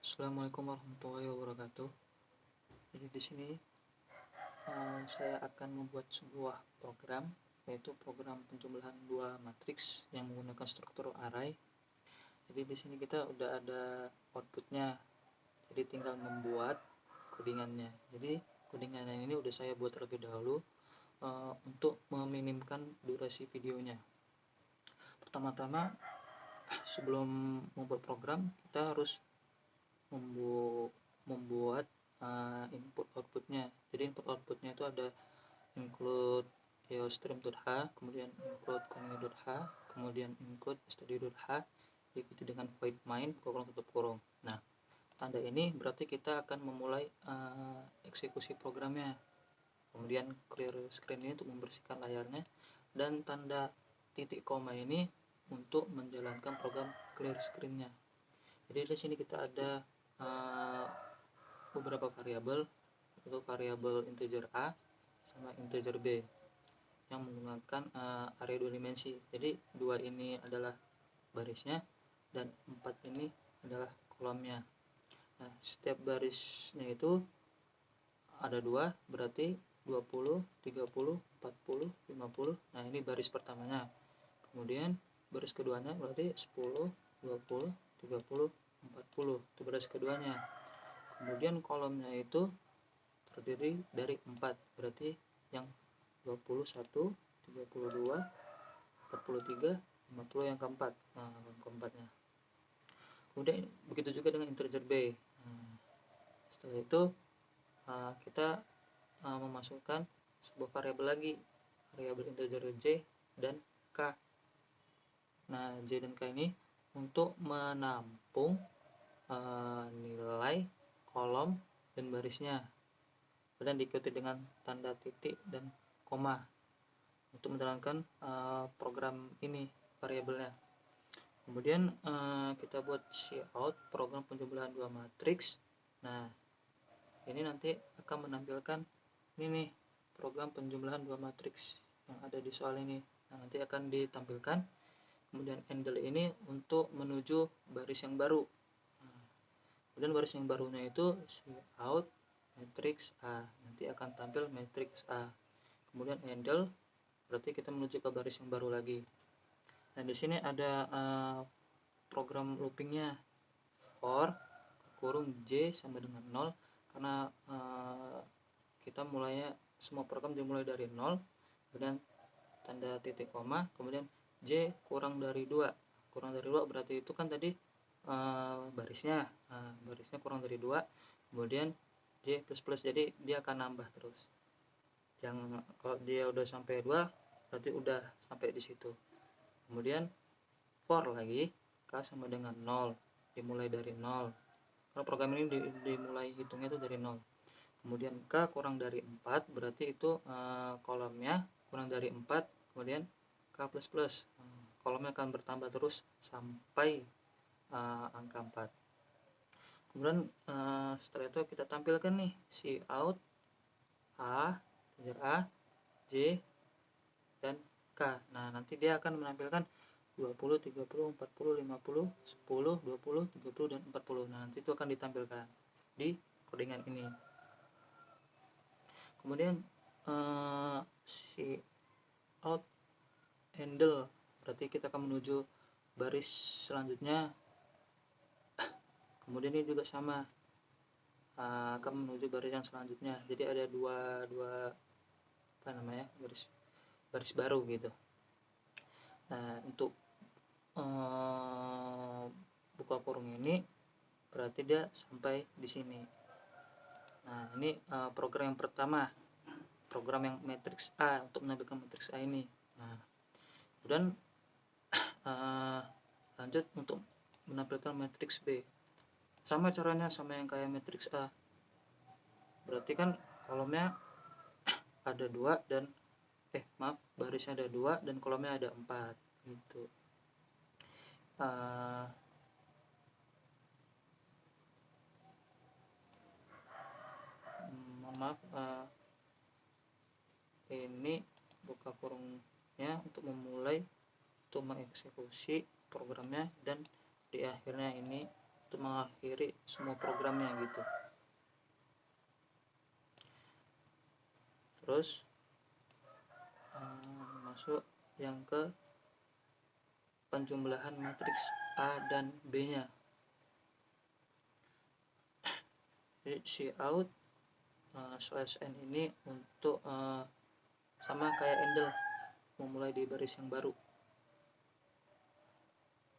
Assalamualaikum warahmatullahi wabarakatuh. Jadi di sini saya akan membuat sebuah program, yaitu program penjumlahan dua matriks yang menggunakan struktur array. Jadi di sini kita udah ada outputnya, jadi tinggal membuat codingannya. Jadi codingannya ini udah saya buat terlebih dahulu untuk meminimkan durasi videonya. Pertama-tama sebelum membuat program, kita harus membuat input outputnya. Jadi input outputnya itu ada include stream.h, kemudian include connect.h, kemudian include study.h, diikuti dengan void main kurung tutup kurung. Nah, tanda ini berarti kita akan memulai eksekusi programnya. Kemudian clear screen ini untuk membersihkan layarnya, dan tanda titik koma ini untuk menjalankan program clear screen-nya. Jadi di sini kita ada beberapa variabel, yaitu variabel integer a sama integer b yang menggunakan array 2 dimensi. Jadi 2 ini adalah barisnya dan 4 ini adalah kolomnya. Nah, setiap barisnya itu ada 2, berarti 20, 30, 40, 50. Nah, ini baris pertamanya. Kemudian baris keduanya berarti 10, 20, 30, 40. Itu baris keduanya. Kemudian kolomnya itu terdiri dari 4, berarti yang 21, 32, 43, 50 yang keempat. Nah, yang keempatnya. Kemudian begitu juga dengan integer b. Setelah itu kita memasukkan sebuah variabel lagi, variabel integer j dan k. Nah, j dan k ini untuk menampung nilai kolom dan barisnya, dan diikuti dengan tanda titik dan koma untuk menjalankan program ini, variabelnya. Kemudian kita buat cout program penjumlahan dua matriks. Nah, ini nanti akan menampilkan ini nih, program penjumlahan dua matriks yang ada di soal ini. Nah, nanti akan ditampilkan. Kemudian handle ini untuk menuju baris yang baru. Kemudian baris yang barunya itu cout matrix A, nanti akan tampil matrix A. Kemudian handle berarti kita menuju ke baris yang baru lagi. Nah, di sini ada program loopingnya, for kurung j sama dengan 0, karena kita mulainya semua program dimulai dari 0, kemudian tanda titik koma, kemudian j kurang dari 2. Kurang dari 2 berarti itu kan tadi barisnya kurang dari 2, kemudian j plus plus, jadi dia akan nambah terus. Yang kalau dia udah sampai 2 berarti udah sampai di situ. Kemudian for lagi k sama dengan 0, dimulai dari 0 karena program ini dimulai hitungnya itu dari 0. Kemudian k kurang dari 4 berarti itu kolomnya kurang dari 4, kemudian k plus plus, kolomnya akan bertambah terus sampai angka 4. Kemudian setelah itu kita tampilkan nih cout a, integer a, j, dan k. Nah, nanti dia akan menampilkan 20, 30, 40, 50, 10, 20, 30, dan 40. Nah, nanti itu akan ditampilkan di codingan ini. Kemudian cout handle berarti kita akan menuju baris selanjutnya. Kemudian ini juga sama, akan menuju baris yang selanjutnya. Jadi ada dua baris baru gitu. Nah, untuk buka kurung ini berarti dia sampai di sini. Nah, ini program yang pertama, program yang matriks A, untuk menampilkan matriks A ini. Nah, kemudian lanjut untuk menampilkan matriks B. Sama caranya sama yang kayak matriks A. Berarti kan kolomnya ada 2 dan barisnya ada 2 dan kolomnya ada 4 gitu. Ini buka kurungnya untuk memulai untuk mengeksekusi programnya, dan di akhirnya ini untuk mengakhiri semua programnya gitu. Terus masuk yang ke penjumlahan matriks A dan B nya. Jadi cout slash n ini untuk sama kayak handle, memulai di baris yang baru.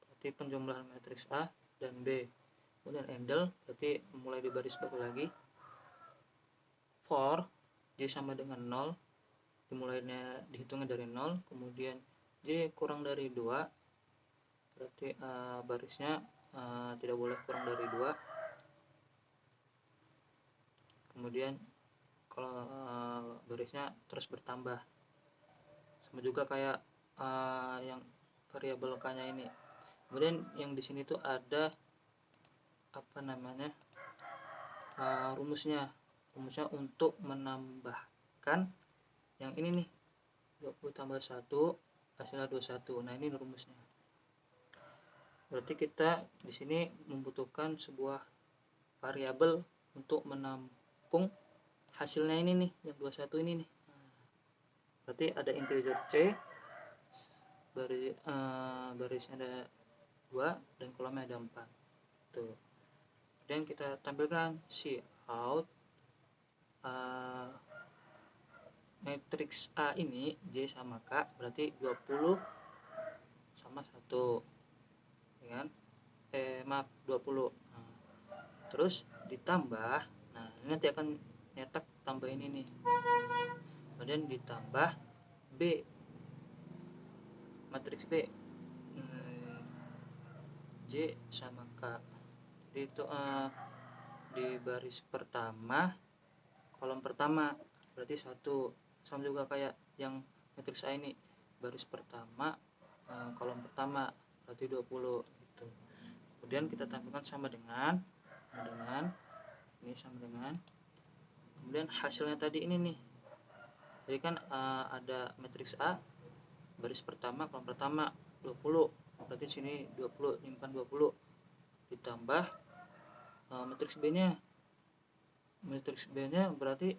Berarti penjumlahan matriks A dan B. Kemudian handle berarti memulai di baris baru lagi. For J sama dengan 0, dimulainya dihitungnya dari 0, kemudian J kurang dari 2, berarti barisnya tidak boleh kurang dari 2. Kemudian kalau barisnya terus bertambah, sama juga kayak yang variabel k-nya ini. Kemudian yang di sini tuh ada apa namanya, rumusnya untuk menambahkan yang ini nih, 20 tambah 1 hasilnya 21. Nah, ini rumusnya. Berarti kita di sini membutuhkan sebuah variabel untuk menampung hasilnya ini nih, yang 21 ini nih. Berarti ada integer C, barisnya ada 2 dan kolomnya ada 4. Tuh. Dan kita tampilkan cout matriks A ini J sama K, berarti 20 sama 1 ya kan? 20. Nah, terus ditambah, nah ini nanti akan nyetak tambah ini nih, kemudian ditambah B, matriks B, J sama K. Jadi itu di baris pertama kolom pertama berarti 1, sama juga kayak yang matriks A ini, baris pertama kolom pertama berarti 20 gitu. Kemudian kita tampilkan sama dengan ini, sama dengan, kemudian hasilnya tadi ini nih. Jadi kan ada matriks A baris pertama kolom pertama 20, berarti sini 20, nyimpan 20, ditambah matriks B nya. Matriks B nya berarti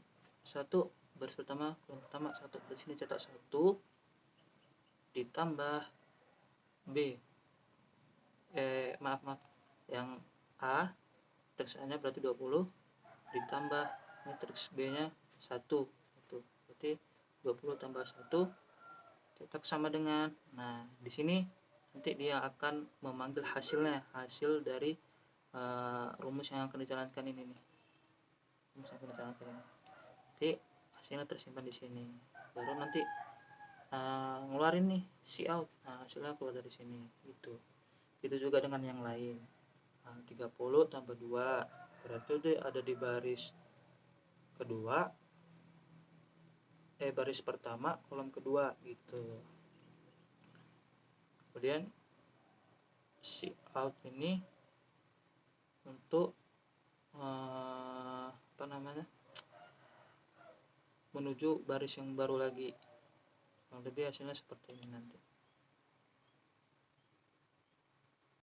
1, baris pertama kolom pertama 1, di sini cetak 1 ditambah B, maaf yang A, matriks A nya berarti 20 ditambah matriks B nya 1, berarti 20 tambah 1 cetak sama dengan. Nah, di sini nanti dia akan memanggil hasilnya, hasil dari rumus yang akan dijalankan ini nih. Nanti hasilnya tersimpan di sini. Baru nanti ngeluarin nih cout. Nah, hasilnya keluar dari sini gitu. Itu juga dengan yang lain. 30 tambah 2 berarti itu ada di baris kedua, baris pertama kolom kedua gitu. Kemudian cout ini untuk menuju baris yang baru lagi. Lebih hasilnya seperti ini nanti.